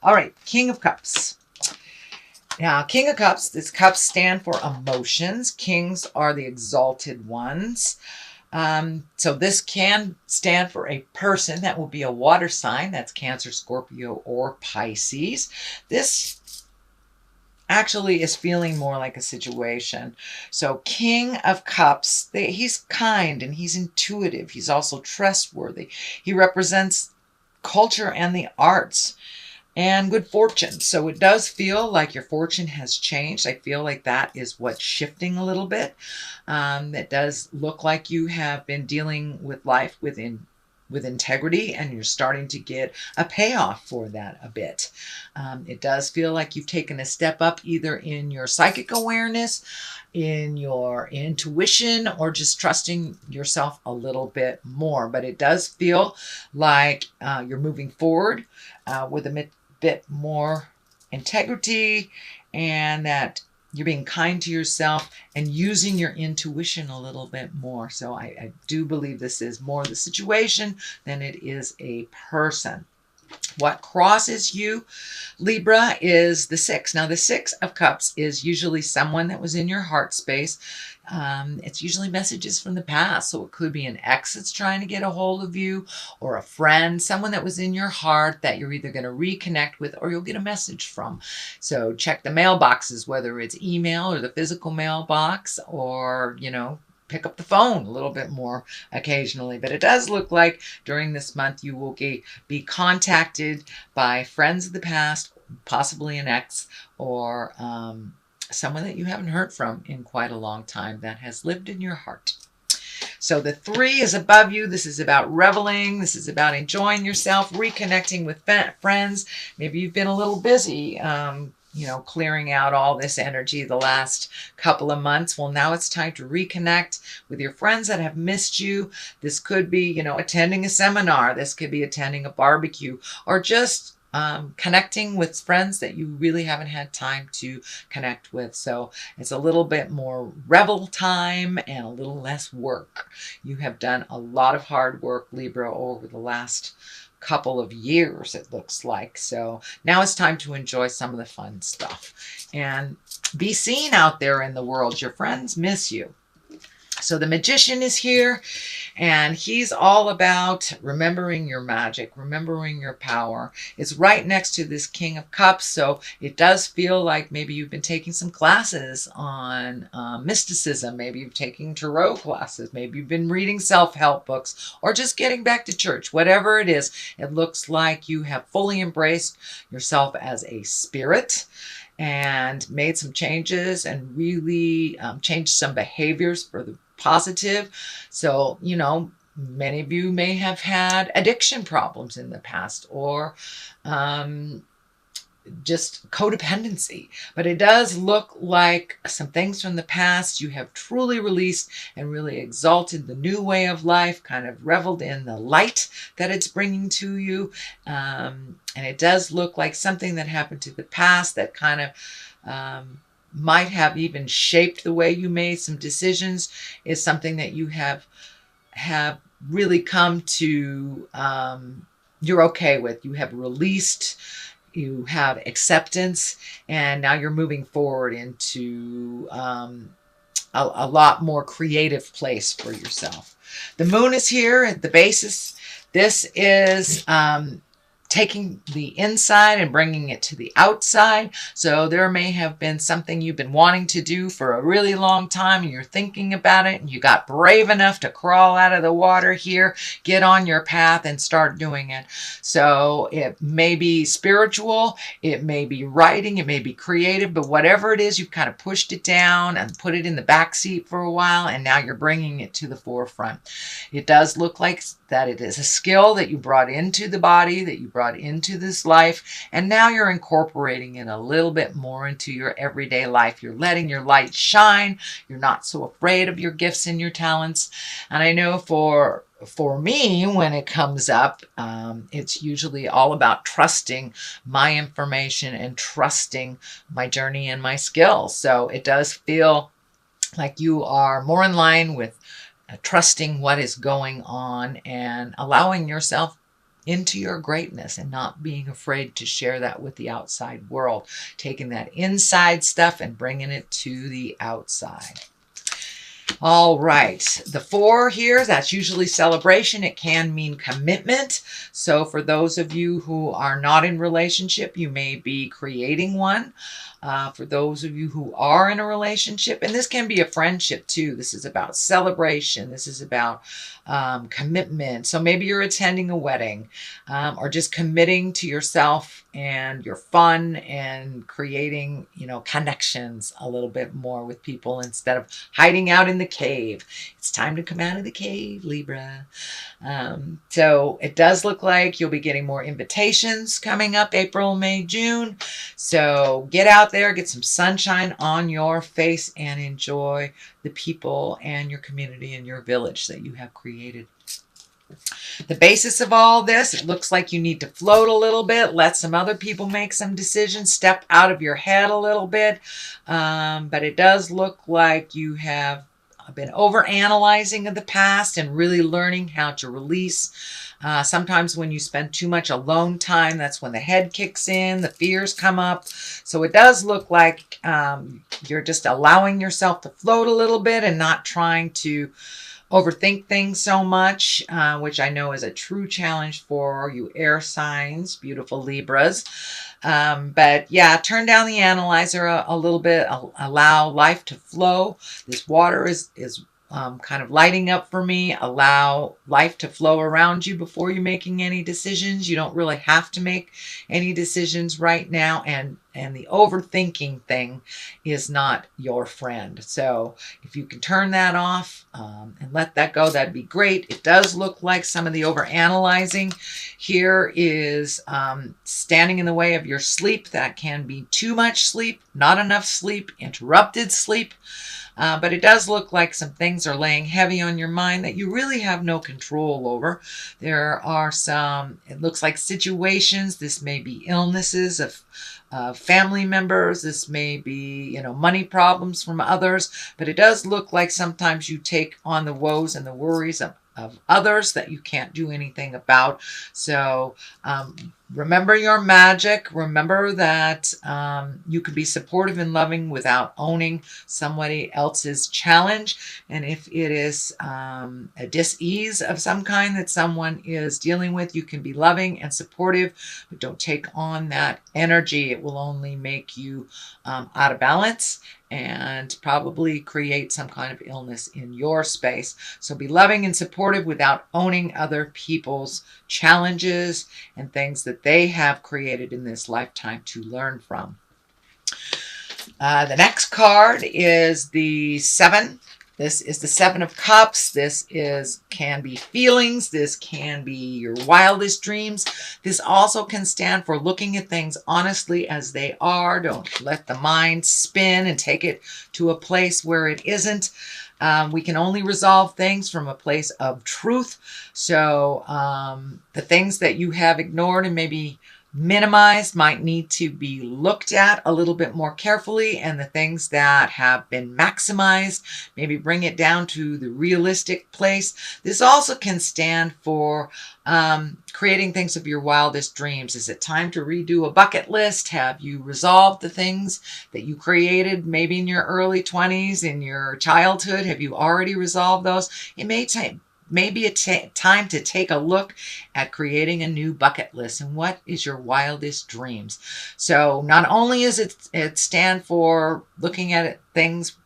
All right, King of Cups. Now, King of Cups, these cups stand for emotions. Kings are the exalted ones. So this can stand for a person. That will be a water sign. That's Cancer, Scorpio, or Pisces. This actually is feeling more like a situation. So King of Cups, he's kind and he's intuitive. He's also trustworthy. He represents culture and the arts and good fortune. So it does feel like your fortune has changed. I feel like that is what's shifting a little bit. It does look like you have been dealing with life with integrity, and you're starting to get a payoff for that a bit. It does feel like you've taken a step up either in your psychic awareness, in your intuition, or just trusting yourself a little bit more. But it does feel like you're moving forward with a bit more integrity, and that you're being kind to yourself and using your intuition a little bit more. So I do believe this is more the situation than it is a person. What crosses you, Libra, is the 6. Now, the 6 of Cups is usually someone that was in your heart space. It's usually messages from the past. So it could be an ex that's trying to get a hold of you, or a friend, someone that was in your heart that you're either going to reconnect with or you'll get a message from. So check the mailboxes, whether it's email or the physical mailbox, or, pick up the phone a little bit more occasionally. But it does look like during this month you will be contacted by friends of the past, possibly an ex, or someone that you haven't heard from in quite a long time that has lived in your heart. So the 3 is above you. This is about reveling. This is about enjoying yourself, reconnecting with friends. Maybe you've been a little busy, clearing out all this energy the last couple of months. Well, now it's time to reconnect with your friends that have missed you. This could be, attending a seminar. This could be attending a barbecue, or just connecting with friends that you really haven't had time to connect with. So it's a little bit more revel time and a little less work. You have done a lot of hard work, Libra, over the last couple of years, it looks like. So now it's time to enjoy some of the fun stuff and be seen out there in the world. Your friends miss you. So the Magician is here, and he's all about remembering your magic, remembering your power. It's right next to this King of Cups, so it does feel like maybe you've been taking some classes on mysticism. Maybe you've taken tarot classes. Maybe you've been reading self-help books, or just getting back to church. Whatever it is, it looks like you have fully embraced yourself as a spirit and made some changes and really changed some behaviors for the positive. So, many of you may have had addiction problems in the past, or just codependency. But it does look like some things from the past you have truly released and really exalted the new way of life, kind of reveled in the light that it's bringing to you. And it does look like something that happened to the past that kind of might have even shaped the way you made some decisions is something that you have really come to, you're okay with. You have released, you have acceptance, and now you're moving forward into a lot more creative place for yourself. The Moon is here at the basis. This is taking the inside and bringing it to the outside. So there may have been something you've been wanting to do for a really long time, and you're thinking about it, and you got brave enough to crawl out of the water here, get on your path and start doing it. So it may be spiritual, it may be writing, it may be creative, but whatever it is, you've kind of pushed it down and put it in the back seat for a while, and now you're bringing it to the forefront. It does look like that it is a skill that you brought into the body, that you brought into this life, and now you're incorporating it a little bit more into your everyday life. You're letting your light shine. You're not so afraid of your gifts and your talents. And I know for me, when it comes up, it's usually all about trusting my information and trusting my journey and my skills. So it does feel like you are more in line with trusting what is going on and allowing yourself into your greatness and not being afraid to share that with the outside world, taking that inside stuff and bringing it to the outside. All right, the 4 here, that's usually celebration. It can mean commitment. So for those of you who are not in relationship, you may be creating one. For those of you who are in a relationship, and this can be a friendship too. This is about celebration. This is about commitment. So maybe you're attending a wedding or just committing to yourself and your fun and creating, connections a little bit more with people instead of hiding out in the cave. It's time to come out of the cave, Libra. So it does look like you'll be getting more invitations coming up April, May, June. So get out there, get some sunshine on your face, and enjoy the people and your community and your village that you have created. The basis of all this, it looks like you need to float a little bit, let some other people make some decisions, step out of your head a little bit. But it does look like you have been over-analyzing of the past and really learning how to release. Sometimes when you spend too much alone time, that's when the head kicks in, the fears come up. So it does look like you're just allowing yourself to float a little bit and not trying to overthink things so much, which I know is a true challenge for you air signs, beautiful Libras. But yeah, turn down the analyzer a little bit, allow life to flow. This water is kind of lighting up for me. Allow life to flow around you before you're making any decisions. You don't really have to make any decisions right now. And the overthinking thing is not your friend. So if you can turn that off and let that go, that'd be great. It does look like some of the overanalyzing here is standing in the way of your sleep. That can be too much sleep, not enough sleep, interrupted sleep. But it does look like some things are laying heavy on your mind that you really have no control over. There are some, it looks like situations. This may be illnesses of family members. This may be, money problems from others. But it does look like sometimes you take on the woes and the worries of others that you can't do anything about. So remember your magic. Remember that you can be supportive and loving without owning somebody else's challenge. And if it is a dis-ease of some kind that someone is dealing with, you can be loving and supportive, but don't take on that energy. It will only make you out of balance and probably create some kind of illness in your space. So be loving and supportive without owning other people's challenges and things that they have created in this lifetime to learn from. The next card is the 7. This is the 7 of Cups. This can be feelings. This can be your wildest dreams. This also can stand for looking at things honestly as they are. Don't let the mind spin and take it to a place where it isn't. We can only resolve things from a place of truth. So the things that you have ignored and maybe minimized might need to be looked at a little bit more carefully, and the things that have been maximized, maybe bring it down to the realistic place. This also can stand for creating things of your wildest dreams. Is it time to redo a bucket list? Have you resolved the things that you created maybe in your early 20s, in your childhood? Have you already resolved those? It may take maybe time to take a look at creating a new bucket list and what is your wildest dreams. So not only is it stand for looking at things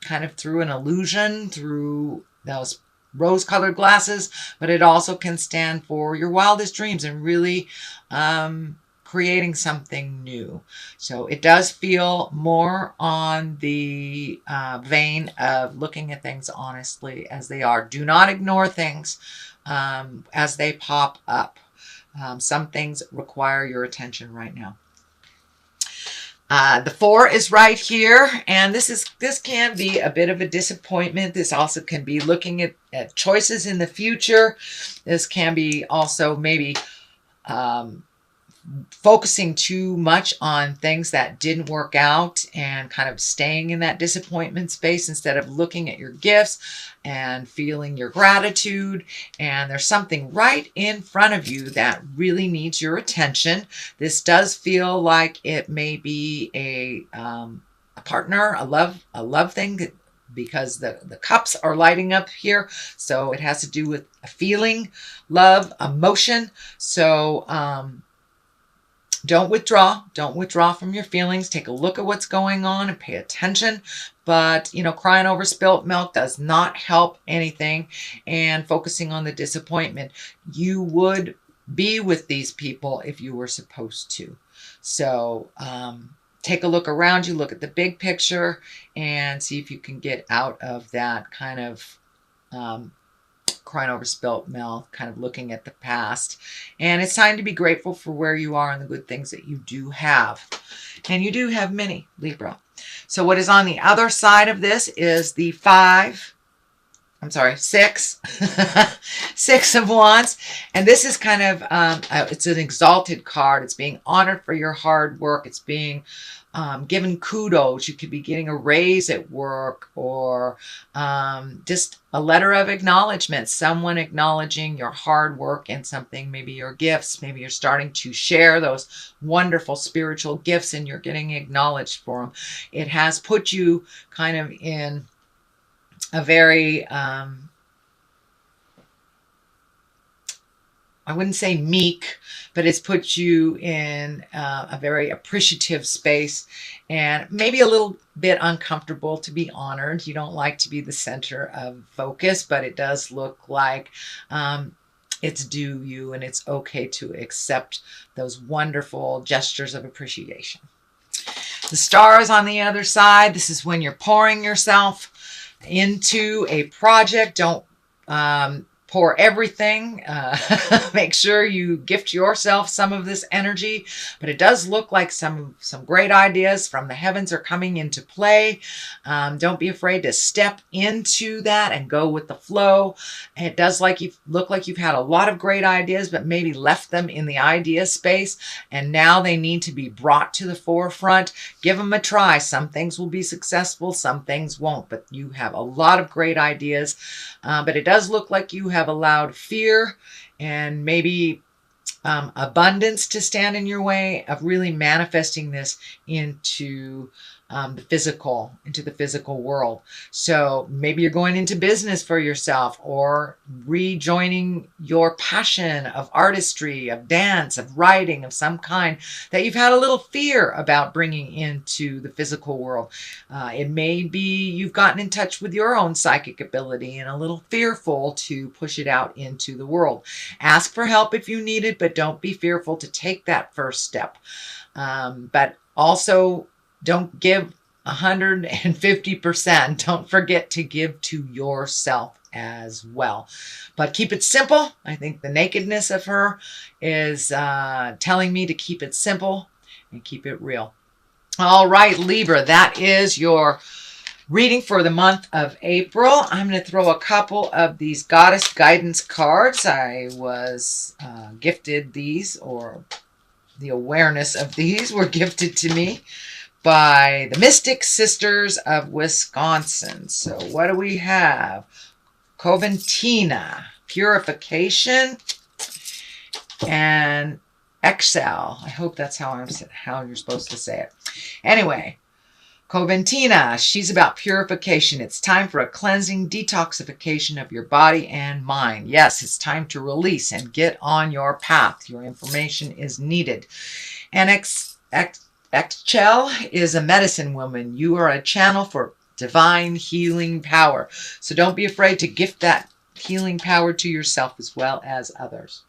kind of through an illusion, through those rose-colored glasses, but it also can stand for your wildest dreams and really creating something new. So it does feel more on the vein of looking at things honestly as they are. Do not ignore things as they pop up. Some things require your attention right now. The 4 is right here, and this can be a bit of a disappointment. This also can be looking at choices in the future. This can be also maybe focusing too much on things that didn't work out and kind of staying in that disappointment space instead of looking at your gifts and feeling your gratitude. And there's something right in front of you that really needs your attention. This does feel like it may be a partner, a love thing, because the cups are lighting up here. So it has to do with a feeling, love, emotion. So don't withdraw from your feelings. Take a look at what's going on and pay attention. But, crying over spilt milk does not help anything. And focusing on the disappointment, you would be with these people if you were supposed to. So take a look around you, look at the big picture, and see if you can get out of that kind of crying over spilt milk, kind of looking at the past. And it's time to be grateful for where you are and the good things that you do have. And you do have many, Libra. So what is on the other side of this is the six, six of wands. And this is kind of, it's an exalted card. It's being honored for your hard work. It's being given kudos. You could be getting a raise at work, or just a letter of acknowledgement, someone acknowledging your hard work and something, maybe your gifts. Maybe you're starting to share those wonderful spiritual gifts and you're getting acknowledged for them. It has put you kind of in a very, I wouldn't say meek, but it's put you in a very appreciative space and maybe a little bit uncomfortable to be honored. You don't like to be the center of focus, but it does look like it's due you, and it's okay to accept those wonderful gestures of appreciation. The stars on the other side, this is when you're pouring yourself into a project. Don't pour everything. Make sure you gift yourself some of this energy. But it does look like some great ideas from the heavens are coming into play. Don't be afraid to step into that and go with the flow. It does look like you've had a lot of great ideas, but maybe left them in the idea space. And now they need to be brought to the forefront. Give them a try. Some things will be successful, some things won't. But you have a lot of great ideas. But it does look like you have allowed fear and maybe abundance to stand in your way of really manifesting this into the physical world. So maybe you're going into business for yourself, or rejoining your passion of artistry, of dance, of writing of some kind that you've had a little fear about bringing into the physical world. It may be you've gotten in touch with your own psychic ability and a little fearful to push it out into the world. Ask for help if you need it, but don't be fearful to take that first step. But also, don't give 150%. Don't forget to give to yourself as well. But keep it simple. I think the nakedness of her is telling me to keep it simple and keep it real. All right, Libra, that is your reading for the month of April. I'm going to throw a couple of these goddess guidance cards. I was gifted these, or the awareness of these were gifted to me by the Mystic Sisters of Wisconsin. So what do we have? Coventina, purification, and exhale. I hope that's how you're supposed to say it. Anyway, Coventina, she's about purification. It's time for a cleansing detoxification of your body and mind. Yes, it's time to release and get on your path. Your information is needed. And Exhale is a medicine woman. You are a channel for divine healing power. So don't be afraid to gift that healing power to yourself as well as others.